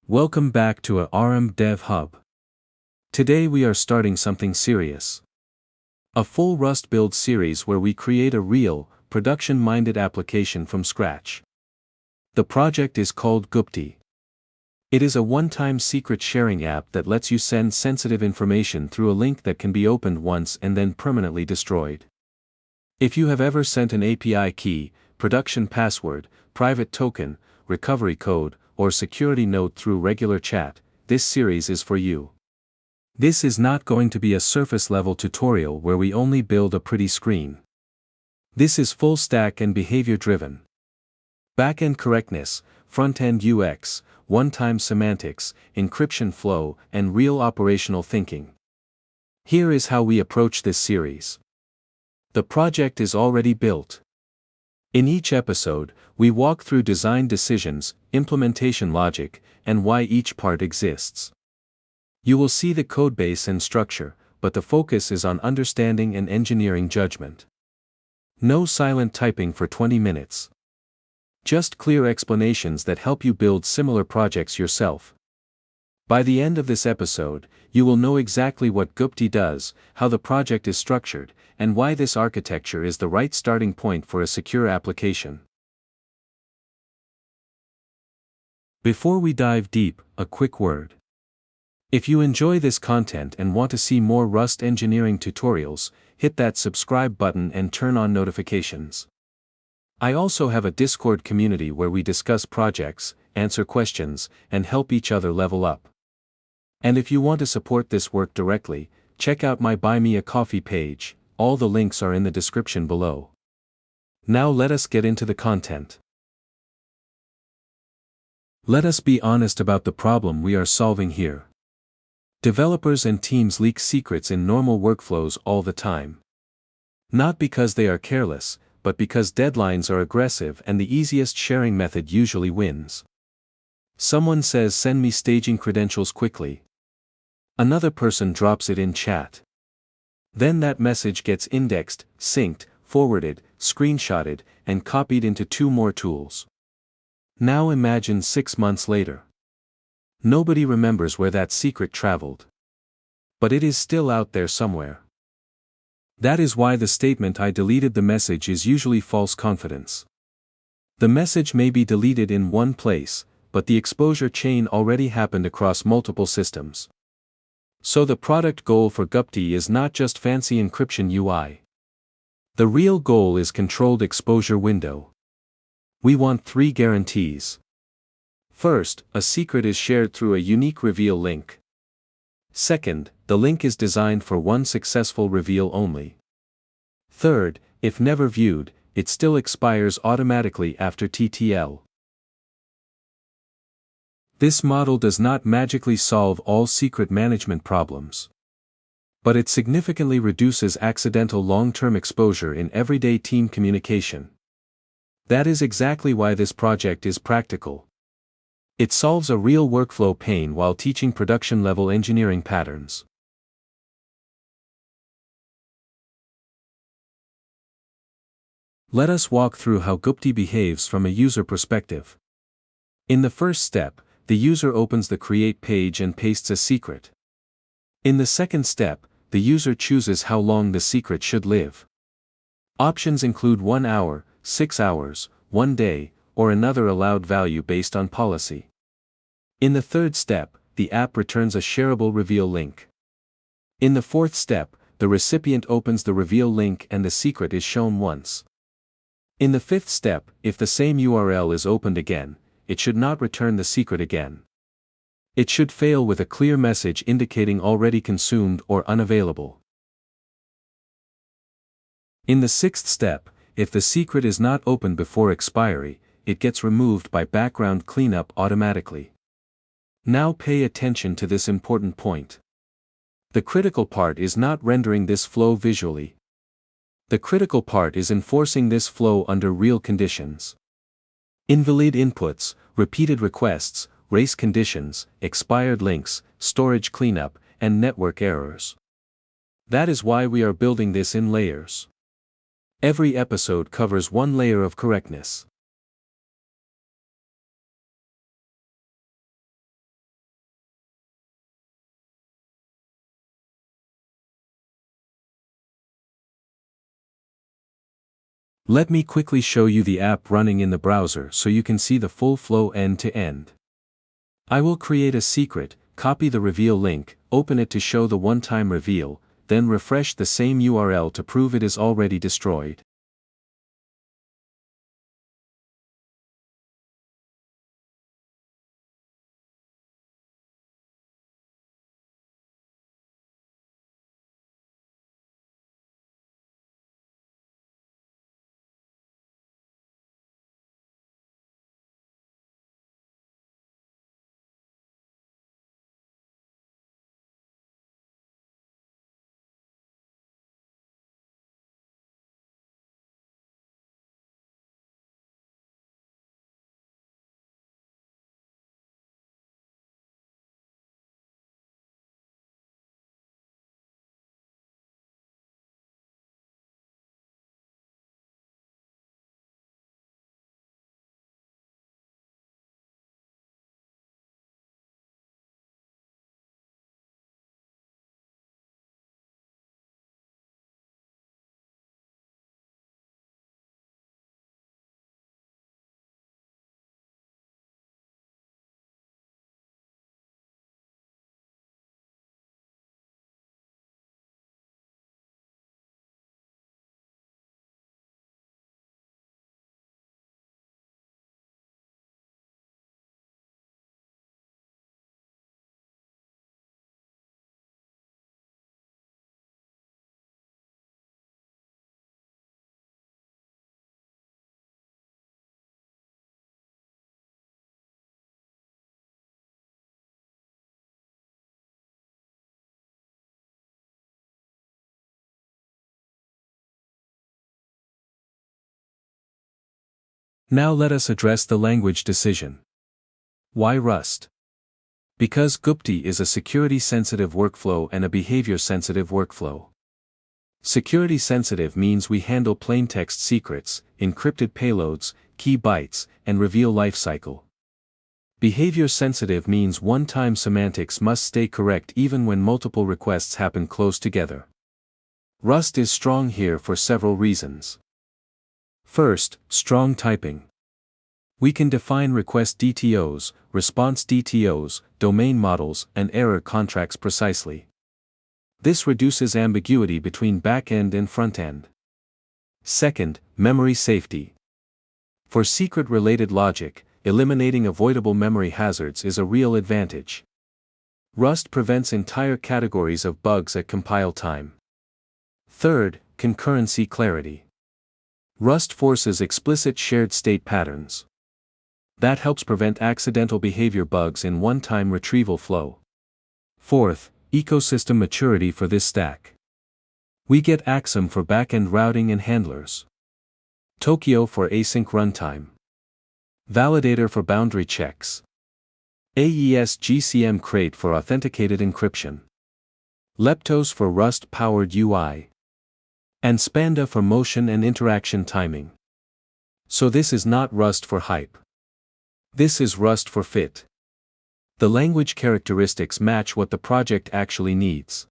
Welcome back to Aarambh Dev Hub. Today we are starting something serious. A full Rust build series where we create a real, production-minded application from scratch. The project is called Gupti. It is a one-time secret sharing app that lets you send sensitive information through a link that can be opened once and then permanently destroyed. If you have ever sent an API key, production password, private token, recovery code, or security note through regular chat, this series is for you. This is not going to be a surface-level tutorial where we only build a pretty screen. This is full-stack and behavior-driven. Backend correctness, front-end UX, one-time semantics, encryption flow, and real operational thinking. Here is how we approach this series. The project is already built. In each episode, we walk through design decisions, implementation logic, and why each part exists. You will see the codebase and structure, but the focus is on understanding and engineering judgment. No silent typing for 20 minutes. Just clear explanations that help you build similar projects yourself. By the end of this episode, you will know exactly what Gupti does, how the project is structured, and why this architecture is the right starting point for a secure application. Before we dive deep, a quick word. If you enjoy this content and want to see more Rust engineering tutorials, hit that subscribe button and turn on notifications. I also have a Discord community where we discuss projects, answer questions, and help each other level up. And if you want to support this work directly, check out my Buy Me a Coffee page, all the links are in the description below. Now let us get into the content. Let us be honest about the problem we are solving here. Developers and teams leak secrets in normal workflows all the time. Not because they are careless, but because deadlines are aggressive and the easiest sharing method usually wins. Someone says send me staging credentials quickly. Another person drops it in chat. Then that message gets indexed, synced, forwarded, screenshotted, and copied into 2 more tools. Now imagine 6 months later. Nobody remembers where that secret traveled. But it is still out there somewhere. That is why the statement "I deleted the message" is usually false confidence. The message may be deleted in one place, but the exposure chain already happened across multiple systems. So the product goal for Gupti is not just fancy encryption UI. The real goal is controlled exposure window. We want 3 guarantees. First, a secret is shared through a unique reveal link. Second, the link is designed for one successful reveal only. Third, if never viewed, it still expires automatically after TTL. This model does not magically solve all secret management problems. But it significantly reduces accidental long-term exposure in everyday team communication. That is exactly why this project is practical. It solves a real workflow pain while teaching production-level engineering patterns. Let us walk through how Gupti behaves from a user perspective. In the first step, the user opens the create page and pastes a secret. In the second step, the user chooses how long the secret should live. Options include 1 hour, 6 hours, 1 day, or another allowed value based on policy. In the third step, the app returns a shareable reveal link. In the fourth step, the recipient opens the reveal link and the secret is shown once. In the fifth step, if the same URL is opened again, it should not return the secret again. It should fail with a clear message indicating already consumed or unavailable. In the sixth step, if the secret is not opened before expiry, it gets removed by background cleanup automatically. Now pay attention to this important point. The critical part is not rendering this flow visually. The critical part is enforcing this flow under real conditions. Invalid inputs, repeated requests, race conditions, expired links, storage cleanup, and network errors. That is why we are building this in layers. Every episode covers one layer of correctness. Let me quickly show you the app running in the browser so you can see the full flow end to end. I will create a secret, copy the reveal link, open it to show the one-time reveal, then refresh the same URL to prove it is already destroyed. Now let us address the language decision. Why Rust? Because Gupti is a security-sensitive workflow and a behavior-sensitive workflow. Security-sensitive means we handle plaintext secrets, encrypted payloads, key bytes, and reveal lifecycle. Behavior-sensitive means one-time semantics must stay correct even when multiple requests happen close together. Rust is strong here for several reasons. First, strong typing. We can define request DTOs, response DTOs, domain models, and error contracts precisely. This reduces ambiguity between backend and frontend. Second, memory safety. For secret-related logic, eliminating avoidable memory hazards is a real advantage. Rust prevents entire categories of bugs at compile time. Third, concurrency clarity. Rust forces explicit shared state patterns. That helps prevent accidental behavior bugs in one-time retrieval flow. Fourth, ecosystem maturity for this stack. We get Axum for backend routing and handlers, Tokio for async runtime, Validator for boundary checks, AES GCM Crate for authenticated encryption, Leptos for Rust-powered UI, and Spanda for motion and interaction timing. So this is not Rust for hype. This is Rust for fit. The language characteristics match what the project actually needs.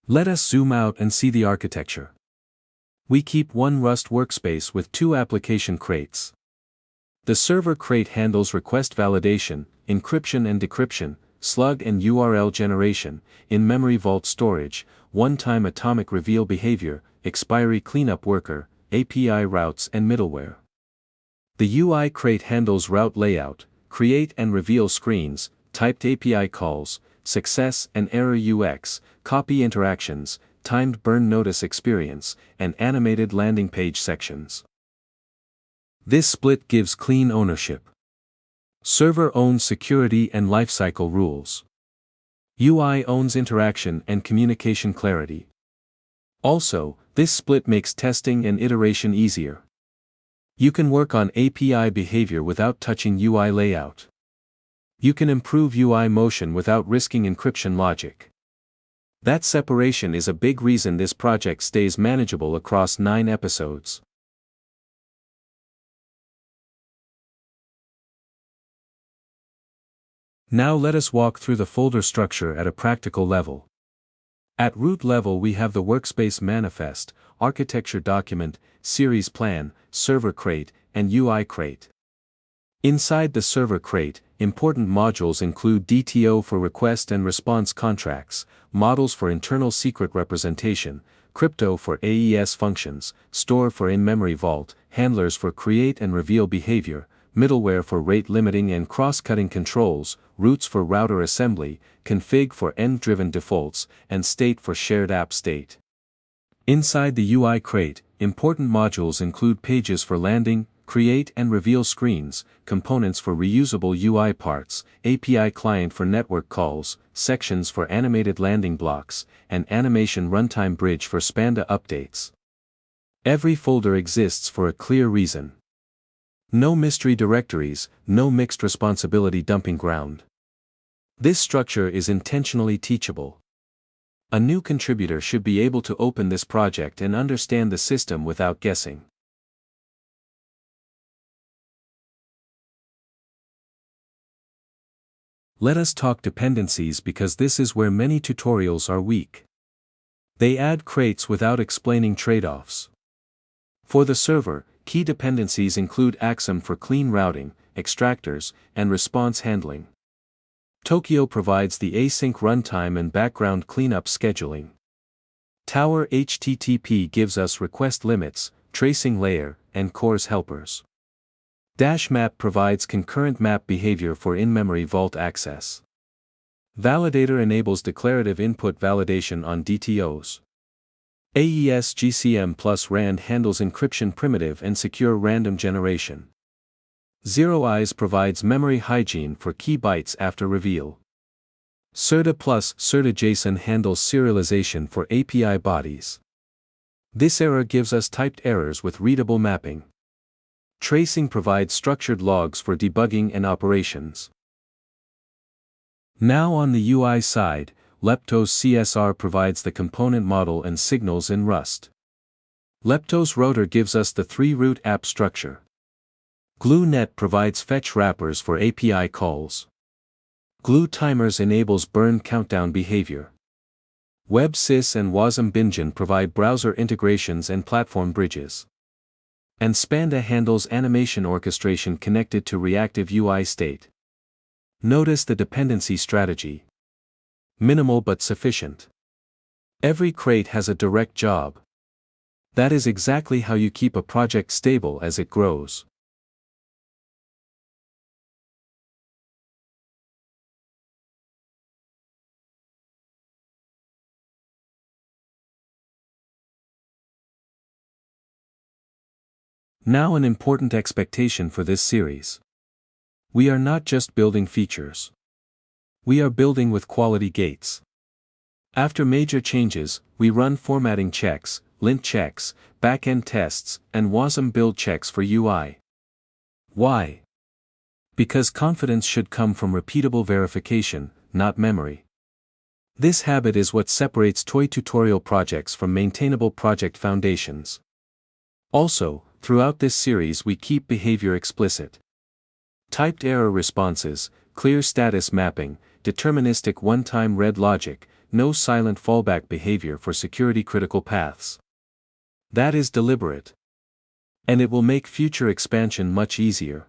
Let us zoom out and see the architecture. We keep one Rust workspace with two application crates. The server crate handles request validation, encryption and decryption, slug and URL generation, in-memory vault storage, one-time atomic reveal behavior, expiry cleanup worker, API routes and middleware. The UI crate handles route layout, create and reveal screens, typed API calls, success and error UX, copy interactions, timed burn notice experience, and animated landing page sections. This split gives clean ownership. Server owns security and lifecycle rules. UI owns interaction and communication clarity. Also, this split makes testing and iteration easier. You can work on API behavior without touching UI layout. You can improve UI motion without risking encryption logic. That separation is a big reason this project stays manageable across 9 episodes. Now let us walk through the folder structure at a practical level. At root level we have the workspace manifest, architecture document, series plan, server crate, and UI crate. Inside the server crate, important modules include DTO for request and response contracts, models for internal secret representation, crypto for AES functions, store for in-memory vault, handlers for create and reveal behavior, middleware for rate limiting and cross-cutting controls, routes for router assembly, config for end-driven defaults, and state for shared app state. Inside the UI crate, important modules include pages for landing, create and reveal screens, components for reusable UI parts, API client for network calls, sections for animated landing blocks, and animation runtime bridge for Spanda updates. Every folder exists for a clear reason. No mystery directories, no mixed responsibility dumping ground. This structure is intentionally teachable. A new contributor should be able to open this project and understand the system without guessing. Let us talk dependencies because this is where many tutorials are weak. They add crates without explaining trade-offs. For the server, key dependencies include Axum for clean routing, extractors, and response handling. Tokio provides the async runtime and background cleanup scheduling. Tower HTTP gives us request limits, tracing layer, and CORS helpers. DashMap provides concurrent map behavior for in-memory vault access. Validator enables declarative input validation on DTOs. AES GCM plus RAND handles encryption primitive and secure random generation. ZeroEyes provides memory hygiene for key bytes after reveal. CerDA plus CerDA-JSON handles serialization for API bodies. This error gives us typed errors with readable mapping. Tracing provides structured logs for debugging and operations. Now on the UI side, Leptos CSR provides the component model and signals in Rust. Leptos router gives us the 3-root app structure. GlueNet provides fetch wrappers for API calls. Glue timers enables burn countdown behavior. WebSys and Wasm Bingen provide browser integrations and platform bridges. And Spanda handles animation orchestration connected to reactive UI state. Notice the dependency strategy. Minimal but sufficient. Every crate has a direct job. That is exactly how you keep a project stable as it grows. Now an important expectation for this series. We are not just building features. We are building with quality gates. After major changes, we run formatting checks, lint checks, backend tests, and Wasm build checks for UI. Why? Because confidence should come from repeatable verification, not memory. This habit is what separates toy tutorial projects from maintainable project foundations. Also, throughout this series we keep behavior explicit. Typed error responses, clear status mapping, deterministic one-time read logic, no silent fallback behavior for security-critical paths. That is deliberate. And it will make future expansion much easier.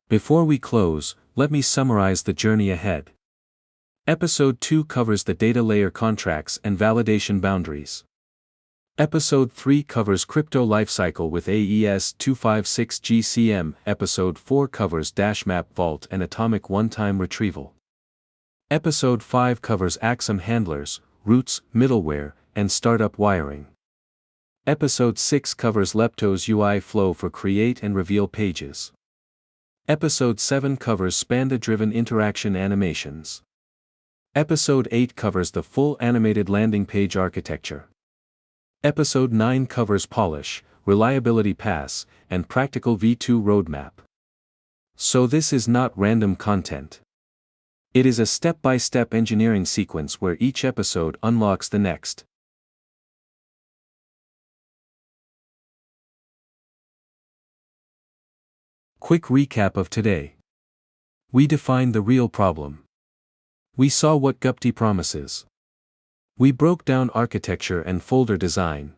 Before we close, let me summarize the journey ahead. Episode 2 covers the data layer contracts and validation boundaries. Episode 3 covers crypto lifecycle with AES 256 GCM. Episode 4 covers DashMap vault and atomic one-time retrieval. Episode 5 covers Axum handlers, routes, middleware, and startup wiring. Episode 6 covers Leptos UI flow for create and reveal pages. Episode 7 covers Spanda-driven interaction animations. Episode 8 covers the full animated landing page architecture. Episode 9 covers polish, reliability pass, and practical V2 roadmap. So this is not random content. It is a step-by-step engineering sequence where each episode unlocks the next. Quick recap of today. We defined the real problem. We saw what Gupti promises. We broke down architecture and folder design.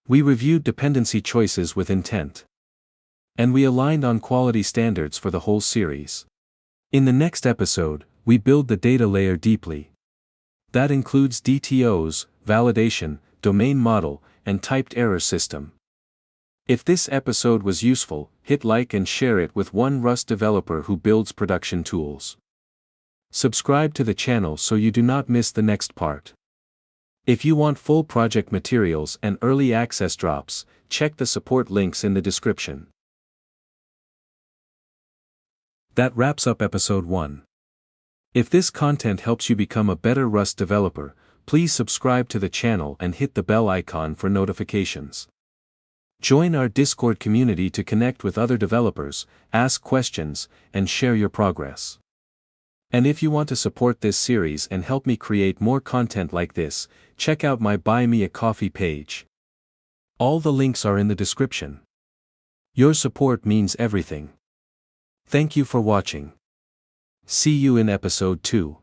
We reviewed dependency choices with intent. And we aligned on quality standards for the whole series. In the next episode, we build the data layer deeply. That includes DTOs, validation, domain model, and typed error system. If this episode was useful, hit like and share it with one Rust developer who builds production tools. Subscribe to the channel so you do not miss the next part. If you want full project materials and early access drops, check the support links in the description. That wraps up episode 1. If this content helps you become a better Rust developer, please subscribe to the channel and hit the bell icon for notifications. Join our Discord community to connect with other developers, ask questions, and share your progress. And if you want to support this series and help me create more content like this, check out my Buy Me a Coffee page. All the links are in the description. Your support means everything. Thank you for watching. See you in episode 2.